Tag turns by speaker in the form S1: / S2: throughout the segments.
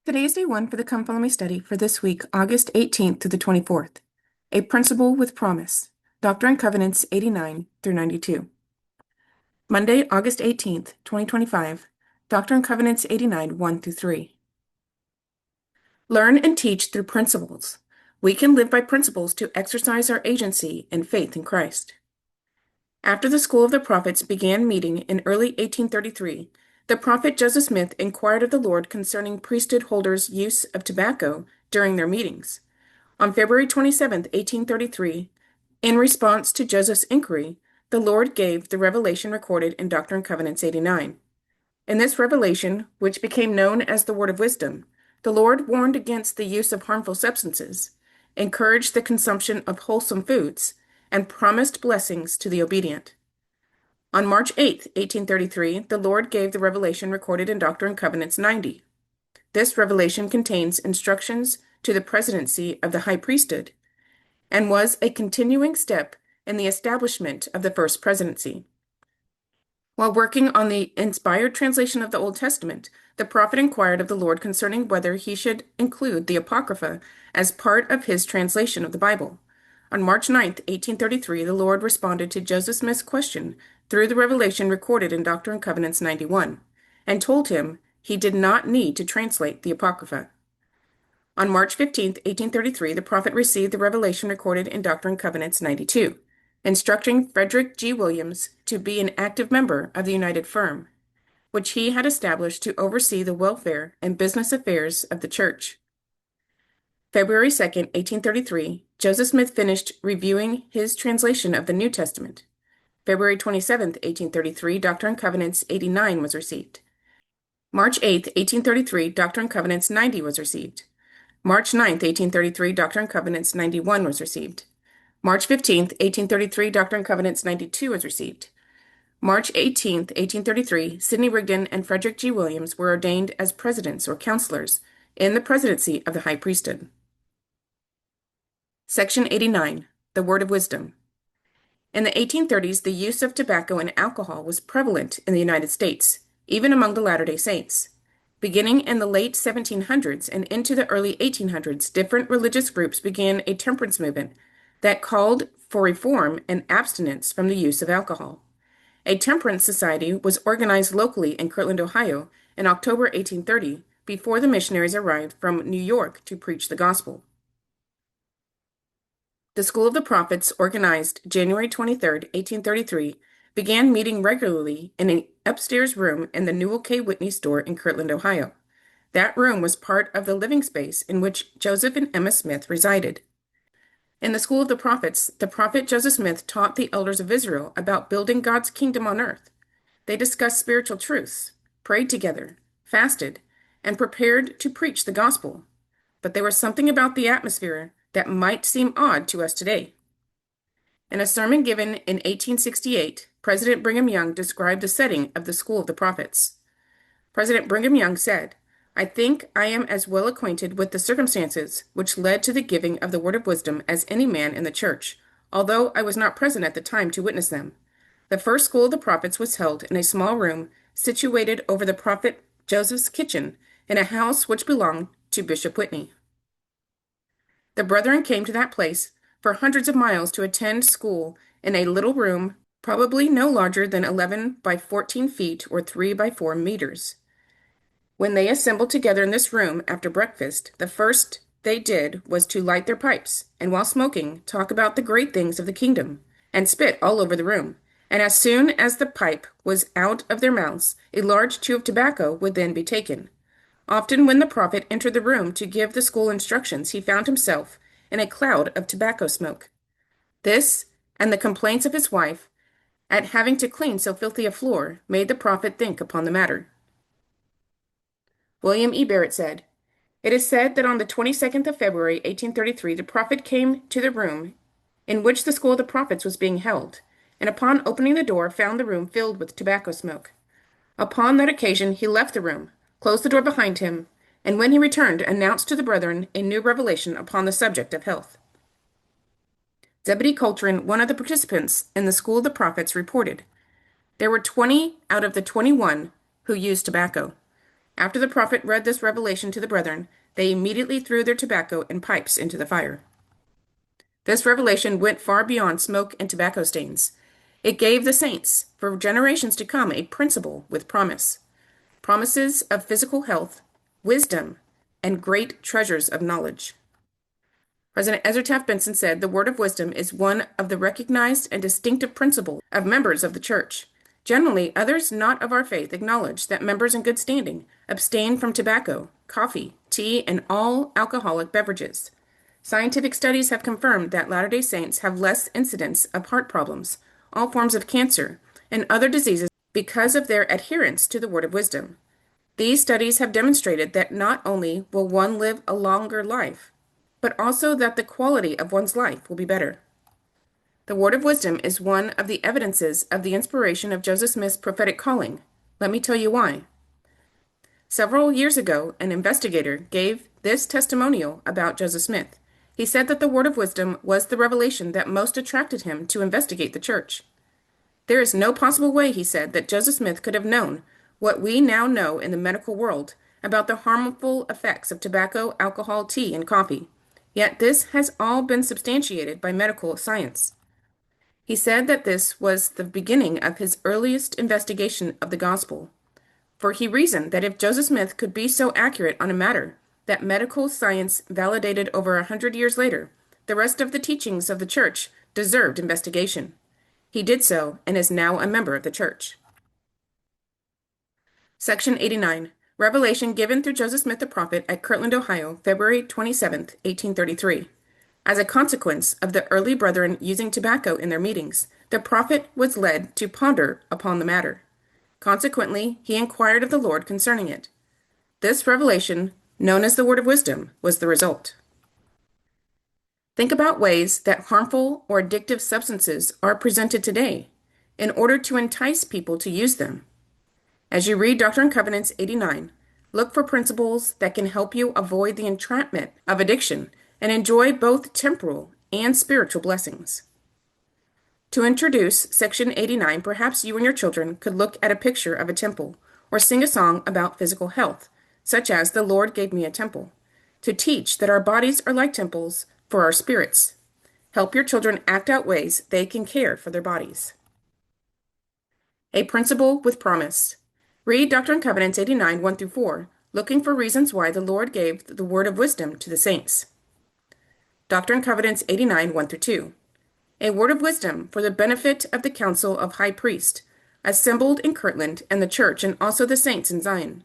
S1: Today is day one for the Come Follow Me study for this week, August 18th to the 24th. A Principle with Promise, Doctrine and Covenants 89 through 92. Monday, August 18th, 2025, Doctrine and Covenants 89, 1 through 3. Learn and teach through principles. We can live by principles to exercise our agency and faith in Christ. After the School of the Prophets began meeting in early 1833, the prophet Joseph Smith inquired of the Lord concerning priesthood holders' use of tobacco during their meetings. On February 27, 1833, in response to Joseph's inquiry, the Lord gave the revelation recorded in Doctrine and Covenants 89. In this revelation, which became known as the Word of Wisdom, the Lord warned against the use of harmful substances, encouraged the consumption of wholesome foods, and promised blessings to the obedient. On March 8, 1833, the Lord gave the revelation recorded in Doctrine and Covenants 90. This revelation contains instructions to the presidency of the high priesthood and was a continuing step in the establishment of the first presidency. While working on the inspired translation of the Old Testament, the prophet inquired of the Lord concerning whether he should include the Apocrypha as part of his translation of the Bible. On March 9, 1833, the Lord responded to Joseph Smith's question through the revelation recorded in Doctrine and Covenants 91, and told him he did not need to translate the Apocrypha. On March 15, 1833, the prophet received the revelation recorded in Doctrine and Covenants 92, instructing Frederick G. Williams to be an active member of the United Firm, which he had established to oversee the welfare and business affairs of the church. February 2, 1833, Joseph Smith finished reviewing his translation of the New Testament. February 27, 1833, Doctrine and Covenants 89 was received. March 8, 1833, Doctrine and Covenants 90 was received. March 9, 1833, Doctrine and Covenants 91 was received. March 15, 1833, Doctrine and Covenants 92 was received. March 18, 1833, Sidney Rigdon and Frederick G. Williams were ordained as presidents or counselors in the presidency of the high priesthood. Section 89, the Word of Wisdom. In the 1830s, the use of tobacco and alcohol was prevalent in the United States, even among the Latter-day Saints. Beginning in the late 1700s and into the early 1800s, different religious groups began a temperance movement that called for reform and abstinence from the use of alcohol. A temperance society was organized locally in Kirtland, Ohio, in October 1830, before the missionaries arrived from New York to preach the gospel. The School of the Prophets, organized January 23, 1833, began meeting regularly in an upstairs room in the Newell K. Whitney store in Kirtland, Ohio. That room was part of the living space in which Joseph and Emma Smith resided. In the School of the Prophets, the prophet Joseph Smith taught the elders of Israel about building God's kingdom on earth. They discussed spiritual truths, prayed together, fasted, and prepared to preach the gospel. But there was something about the atmosphere that might seem odd to us today. In a sermon given in 1868, President Brigham Young described the setting of the School of the Prophets. President Brigham Young said, "I think I am as well acquainted with the circumstances which led to the giving of the word of wisdom as any man in the church, although I was not present at the time to witness them. The first School of the Prophets was held in a small room situated over the prophet Joseph's kitchen in a house which belonged to Bishop Whitney. The brethren came to that place for hundreds of miles to attend school in a little room, probably no larger than 11 by 14 feet or 3 by 4 meters. When they assembled together in this room after breakfast, the first they did was to light their pipes, and while smoking, talk about the great things of the kingdom, and spit all over the room. And as soon as the pipe was out of their mouths, a large chew of tobacco would then be taken. Often when the prophet entered the room to give the school instructions, he found himself in a cloud of tobacco smoke. This, and the complaints of his wife at having to clean so filthy a floor, made the prophet think upon the matter." William E. Barrett said, "It is said that on the 22nd of February, 1833, the prophet came to the room in which the School of the Prophets was being held, and upon opening the door found the room filled with tobacco smoke. Upon that occasion he left the room, closed the door behind him, and when he returned, announced to the brethren a new revelation upon the subject of health." Zebedee Coltrane, one of the participants in the School of the Prophets, reported, "There were 20 out of the 21 who used tobacco. After the prophet read this revelation to the brethren, they immediately threw their tobacco and pipes into the fire. This revelation went far beyond smoke and tobacco stains. It gave the saints, for generations to come, a principle with promise. Promises of physical health, wisdom, and great treasures of knowledge. President Ezra Taft Benson said the word of wisdom is one of the recognized and distinctive principles of members of the church. Generally, others not of our faith acknowledge that members in good standing abstain from tobacco, coffee, tea, and all alcoholic beverages. Scientific studies have confirmed that Latter-day Saints have less incidence of heart problems, all forms of cancer, and other diseases because of their adherence to the word of wisdom. These studies have demonstrated that not only will one live a longer life, but also that the quality of one's life will be better. The word of wisdom is one of the evidences of the inspiration of Joseph Smith's prophetic calling. Let me tell you why. Several years ago, an investigator gave this testimonial about Joseph Smith. He said that the word of wisdom was the revelation that most attracted him to investigate the church. There is no possible way, he said, that Joseph Smith could have known what we now know in the medical world about the harmful effects of tobacco, alcohol, tea, and coffee. Yet this has all been substantiated by medical science. He said that this was the beginning of his earliest investigation of the gospel, for he reasoned that if Joseph Smith could be so accurate on a matter that medical science validated over 100 years later, the rest of the teachings of the church deserved investigation. He did so and is now a member of the church. Section 89. Revelation given through Joseph Smith the prophet at Kirtland, Ohio, February 27, 1833. As a consequence of the early brethren using tobacco in their meetings, the prophet was led to ponder upon the matter. Consequently, he inquired of the Lord concerning it. This revelation, known as the word of wisdom, was the result. Think about ways that harmful or addictive substances are presented today in order to entice people to use them. As you read Doctrine and Covenants 89, look for principles that can help you avoid the entrapment of addiction and enjoy both temporal and spiritual blessings. To introduce Section 89, perhaps you and your children could look at a picture of a temple or sing a song about physical health, such as "The Lord gave me a temple," to teach that our bodies are like temples for our spirits. Help your children act out ways they can care for their bodies. A principle with promise. Read Doctrine and Covenants 89, 1 through 4, looking for reasons why the Lord gave the word of wisdom to the saints. Doctrine and Covenants 89, 1 through 2. A word of wisdom for the benefit of the council of high priests, assembled in Kirtland and the church and also the saints in Zion.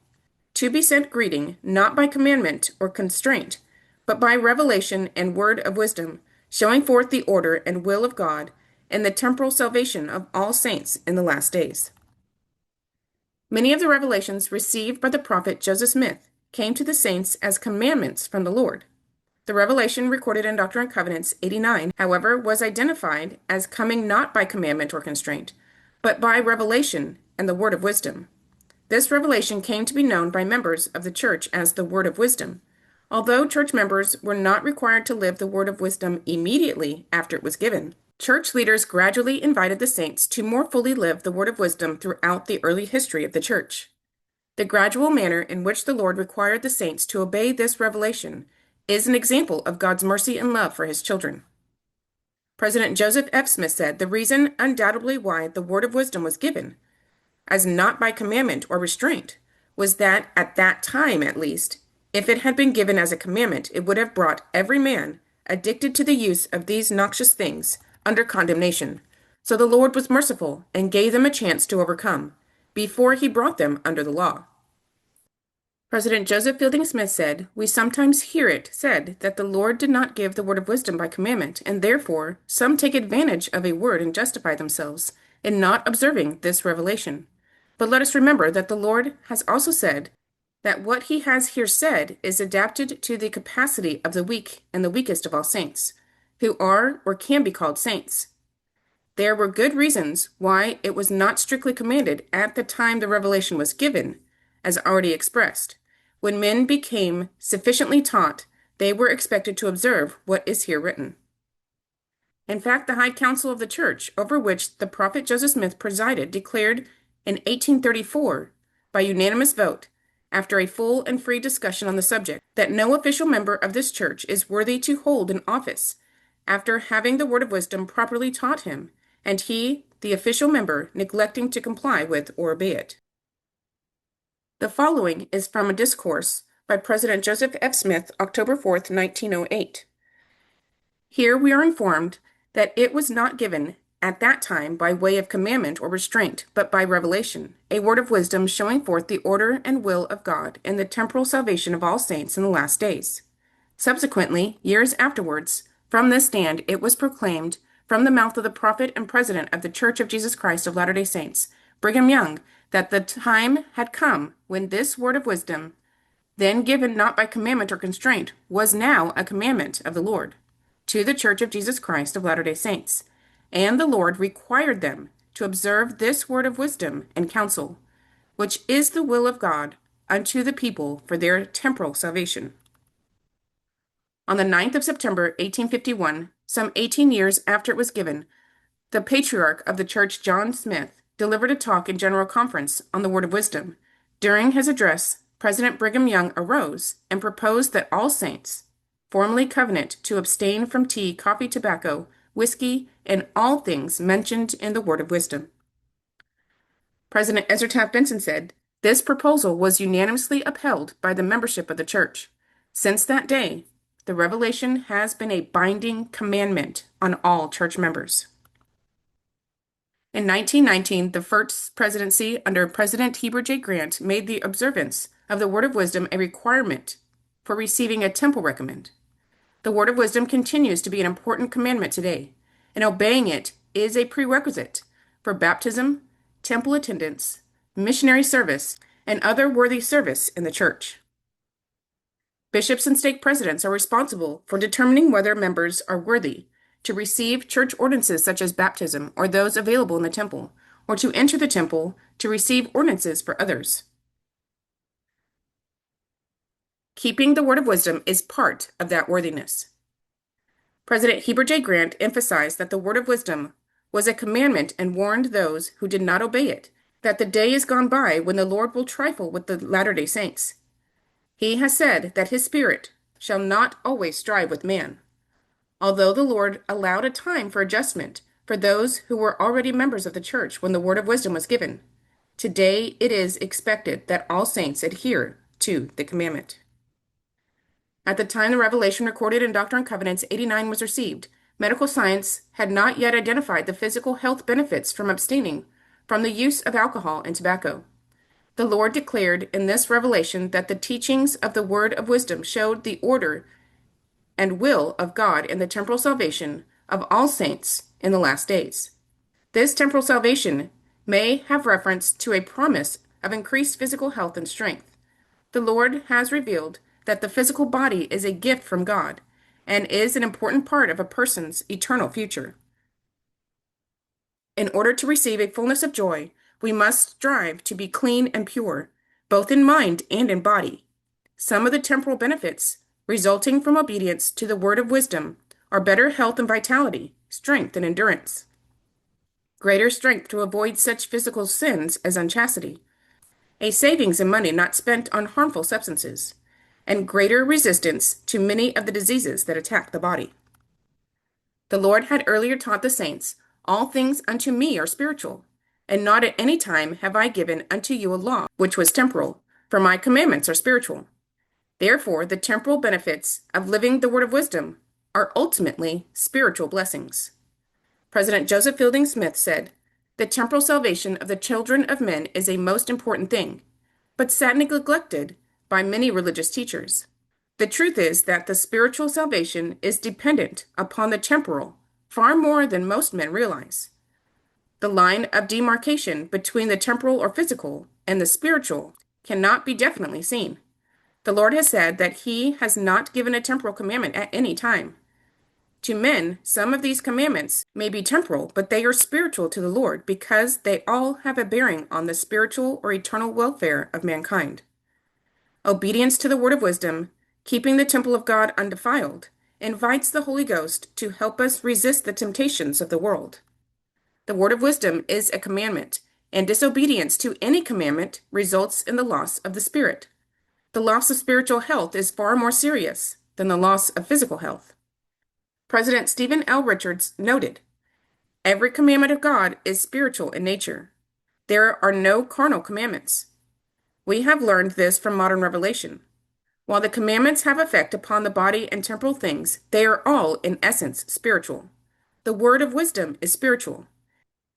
S1: To be sent greeting, not by commandment or constraint, but by revelation and word of wisdom, showing forth the order and will of God and the temporal salvation of all saints in the last days. Many of the revelations received by the prophet Joseph Smith came to the saints as commandments from the Lord. The revelation recorded in Doctrine and Covenants 89, however, was identified as coming not by commandment or constraint, but by revelation and the word of wisdom. This revelation came to be known by members of the church as the word of wisdom. Although church members were not required to live the word of wisdom immediately after it was given, church leaders gradually invited the saints to more fully live the word of wisdom throughout the early history of the church. The gradual manner in which the Lord required the saints to obey this revelation is an example of God's mercy and love for his children. President Joseph F. Smith said the reason undoubtedly why the word of wisdom was given, as not by commandment or restraint, was that at that time at least, if it had been given as a commandment, it would have brought every man addicted to the use of these noxious things under condemnation. So the Lord was merciful and gave them a chance to overcome before he brought them under the law. President Joseph Fielding Smith said, "We sometimes hear it said that the Lord did not give the word of wisdom by commandment, and therefore some take advantage of a word and justify themselves in not observing this revelation. But let us remember that the Lord has also said that what he has here said is adapted to the capacity of the weak and the weakest of all saints, who are or can be called saints. There were good reasons why it was not strictly commanded at the time the revelation was given, as already expressed. When men became sufficiently taught, they were expected to observe what is here written." In fact, the High Council of the Church, over which the prophet Joseph Smith presided, declared in 1834, by unanimous vote, after a full and free discussion on the subject, that no official member of this church is worthy to hold an office after having the word of wisdom properly taught him, and he, the official member, neglecting to comply with or obey it. The following is from a discourse by President Joseph F. Smith, October 4th, 1908. Here we are informed that it was not given at that time by way of commandment or restraint, but by revelation, a word of wisdom showing forth the order and will of God in the temporal salvation of all saints in the last days. Subsequently, years afterwards, from this stand it was proclaimed from the mouth of the prophet and president of the Church of Jesus Christ of Latter-day Saints, Brigham Young, that the time had come when this word of wisdom, then given not by commandment or constraint, was now a commandment of the Lord to the Church of Jesus Christ of Latter-day Saints, and the Lord required them to observe this word of wisdom and counsel, which is the will of God unto the people for their temporal salvation. On the 9th of September, 1851, some 18 years after it was given, the patriarch of the church, John Smith, delivered a talk in General Conference on the word of wisdom. During his address, President Brigham Young arose and proposed that all saints formally covenant to abstain from tea, coffee, tobacco, whiskey, and all things mentioned in the word of wisdom. President Ezra Taft Benson said, "This proposal was unanimously upheld by the membership of the church. Since that day, the revelation has been a binding commandment on all church members." In 1919, the first presidency under President Heber J. Grant made the observance of the word of wisdom a requirement for receiving a temple recommend. The word of wisdom continues to be an important commandment today, and obeying it is a prerequisite for baptism, temple attendance, missionary service, and other worthy service in the church. Bishops and stake presidents are responsible for determining whether members are worthy to receive church ordinances such as baptism or those available in the temple, or to enter the temple to receive ordinances for others. Keeping the word of wisdom is part of that worthiness. President Heber J. Grant emphasized that the word of wisdom was a commandment and warned those who did not obey it that the day is gone by when the Lord will trifle with the Latter-day Saints. He has said that his spirit shall not always strive with man. Although the Lord allowed a time for adjustment for those who were already members of the church when the word of wisdom was given, today it is expected that all saints adhere to the commandment. At the time the revelation recorded in Doctrine and Covenants 89 was received, medical science had not yet identified the physical health benefits from abstaining from the use of alcohol and tobacco. The Lord declared in this revelation that the teachings of the word of wisdom showed the order and will of God in the temporal salvation of all saints in the last days. This temporal salvation may have reference to a promise of increased physical health and strength. The Lord has revealed that the physical body is a gift from God and is an important part of a person's eternal future. In order to receive a fullness of joy, we must strive to be clean and pure, both in mind and in body. Some of the temporal benefits resulting from obedience to the word of wisdom are better health and vitality, strength and endurance, greater strength to avoid such physical sins as unchastity, a savings in money not spent on harmful substances, and greater resistance to many of the diseases that attack the body. The Lord had earlier taught the saints, "All things unto me are spiritual, and not at any time have I given unto you a law which was temporal, for my commandments are spiritual." Therefore, the temporal benefits of living the word of wisdom are ultimately spiritual blessings. President Joseph Fielding Smith said, "The temporal salvation of the children of men is a most important thing, but sadly neglected by many religious teachers. The truth is that the spiritual salvation is dependent upon the temporal far more than most men realize. The line of demarcation between the temporal or physical and the spiritual cannot be definitely seen. The Lord has said that He has not given a temporal commandment at any time. To men, some of these commandments may be temporal, but they are spiritual to the Lord because they all have a bearing on the spiritual or eternal welfare of mankind. Obedience to the word of wisdom, keeping the temple of God undefiled, invites the Holy Ghost to help us resist the temptations of the world. The word of wisdom is a commandment, and disobedience to any commandment results in the loss of the Spirit. The loss of spiritual health is far more serious than the loss of physical health. President Stephen L. Richards noted, "Every commandment of God is spiritual in nature. There are no carnal commandments. We have learned this from modern revelation. While the commandments have effect upon the body and temporal things, they are all, in essence, spiritual. The word of wisdom is spiritual.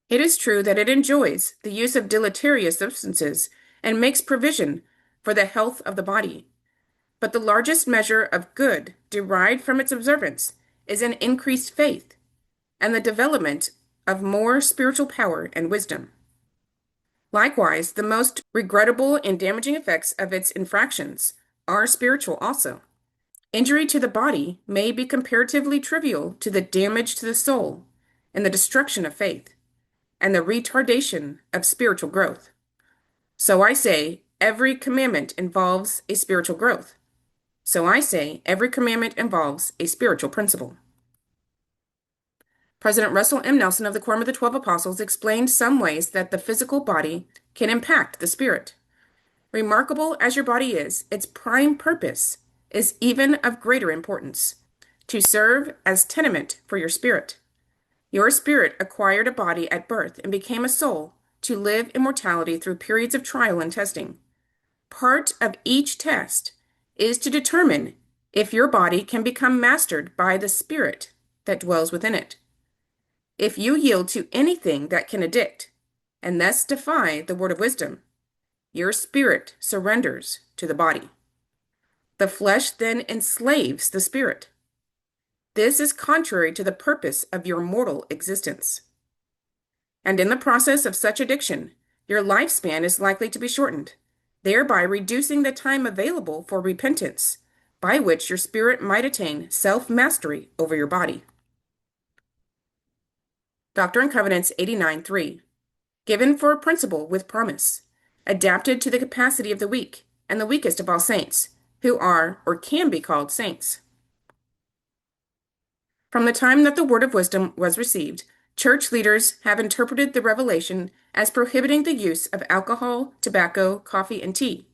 S1: It is true that it enjoins the use of deleterious substances and makes provision for the health of the body. But the largest measure of good derived from its observance is an increased faith and the development of more spiritual power and wisdom. Likewise, the most regrettable and damaging effects of its infractions are spiritual also. Injury to the body may be comparatively trivial to the damage to the soul and the destruction of faith and the retardation of spiritual growth. So I say, every commandment involves a spiritual growth. So I say, every commandment involves a spiritual principle." President Russell M. Nelson of the Quorum of the 12 Apostles explained some ways that the physical body can impact the spirit. Remarkable as your body is, its prime purpose is even of greater importance: to serve as tenement for your spirit. Your spirit acquired a body at birth and became a soul to live immortality through periods of trial and testing. Part of each test is to determine if your body can become mastered by the spirit that dwells within it. If you yield to anything that can addict, and thus defy the word of wisdom, your spirit surrenders to the body. The flesh then enslaves the spirit. This is contrary to the purpose of your mortal existence. And in the process of such addiction, your lifespan is likely to be shortened, thereby reducing the time available for repentance, by which your spirit might attain self-mastery over your body. Doctrine and Covenants 89:3. Given for a principle with promise, adapted to the capacity of the weak and the weakest of all saints, who are or can be called saints. From the time that the word of wisdom was received, church leaders have interpreted the revelation as prohibiting the use of alcohol, tobacco, coffee, and tea.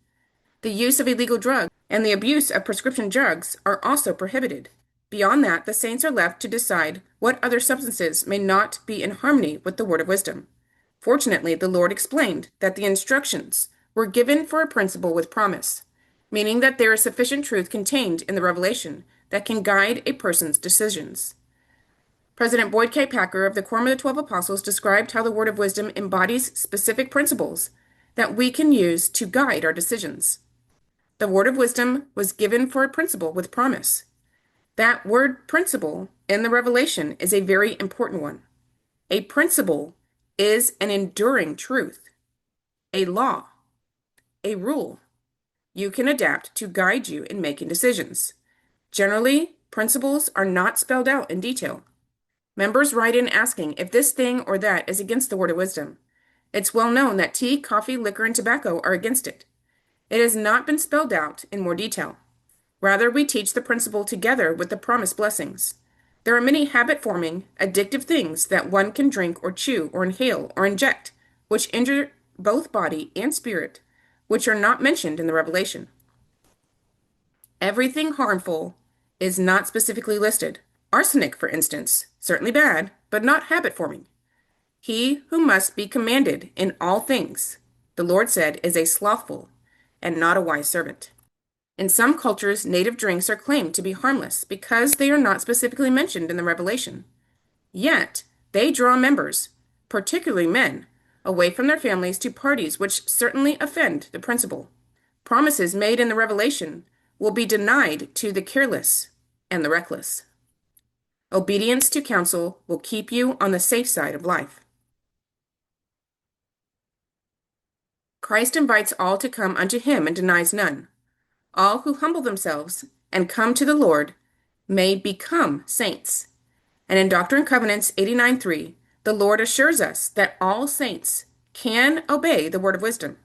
S1: The use of illegal drugs and the abuse of prescription drugs are also prohibited. Beyond that, the saints are left to decide what other substances may not be in harmony with the word of wisdom. Fortunately, the Lord explained that the instructions were given for a principle with promise, meaning that there is sufficient truth contained in the revelation that can guide a person's decisions. President Boyd K. Packer of the Quorum of the 12 Apostles described how the word of wisdom embodies specific principles that we can use to guide our decisions. The word of wisdom was given for a principle with promise. That word principle in the revelation is a very important one. A principle is an enduring truth, a law, a rule you can adapt to guide you in making decisions. Generally, principles are not spelled out in detail. Members write in asking if this thing or that is against the word of wisdom. It's well known that tea, coffee, liquor, and tobacco are against it. It has not been spelled out in more detail. Rather, we teach the principle together with the promised blessings. There are many habit-forming, addictive things that one can drink or chew or inhale or inject, which injure both body and spirit, which are not mentioned in the revelation. Everything harmful is not specifically listed. Arsenic, for instance, certainly bad, but not habit-forming. He who must be commanded in all things, the Lord said, is a slothful and not a wise servant. In some cultures, native drinks are claimed to be harmless because they are not specifically mentioned in the revelation. Yet, they draw members, particularly men, away from their families to parties which certainly offend the principle. Promises made in the revelation will be denied to the careless and the reckless. Obedience to counsel will keep you on the safe side of life. Christ invites all to come unto him and denies none. All who humble themselves and come to the Lord may become saints. And in Doctrine and Covenants 89:3, the Lord assures us that all saints can obey the word of wisdom.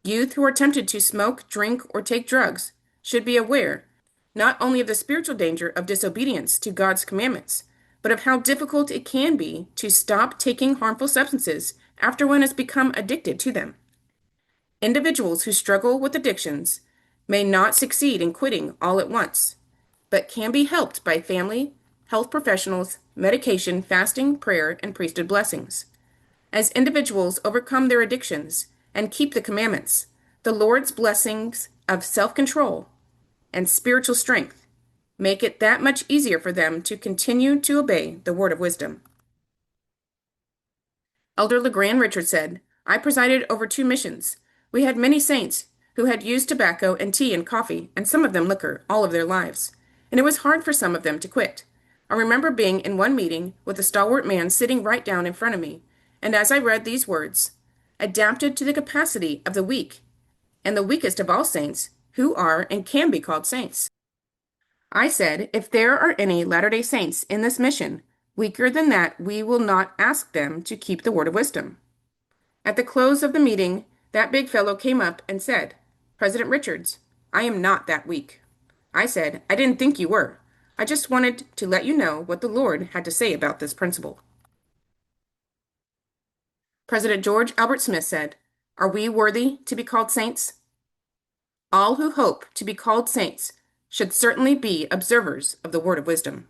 S1: Youth who are tempted to smoke, drink, or take drugs should be aware not only of the spiritual danger of disobedience to God's commandments, but of how difficult it can be to stop taking harmful substances after one has become addicted to them. Individuals who struggle with addictions may not succeed in quitting all at once, but can be helped by family, health professionals, medication, fasting, prayer, and priesthood blessings. As individuals overcome their addictions and keep the commandments, the Lord's blessings of self-control and spiritual strength make it that much easier for them to continue to obey the word of wisdom. Elder LeGrand Richard said, I presided over 2 missions. We had many saints who had used tobacco and tea and coffee, and some of them liquor, all of their lives. And it was hard for some of them to quit. I remember being in one meeting with a stalwart man sitting right down in front of me, and as I read these words, adapted to the capacity of the weak, and the weakest of all saints, who are and can be called saints. I said, if there are any Latter-day Saints in this mission, weaker than that, we will not ask them to keep the word of wisdom. At the close of the meeting, that big fellow came up and said, President Richards, I am not that weak. I said, I didn't think you were. I just wanted to let you know what the Lord had to say about this principle. President George Albert Smith said, Are we worthy to be called saints? All who hope to be called saints should certainly be observers of the word of wisdom.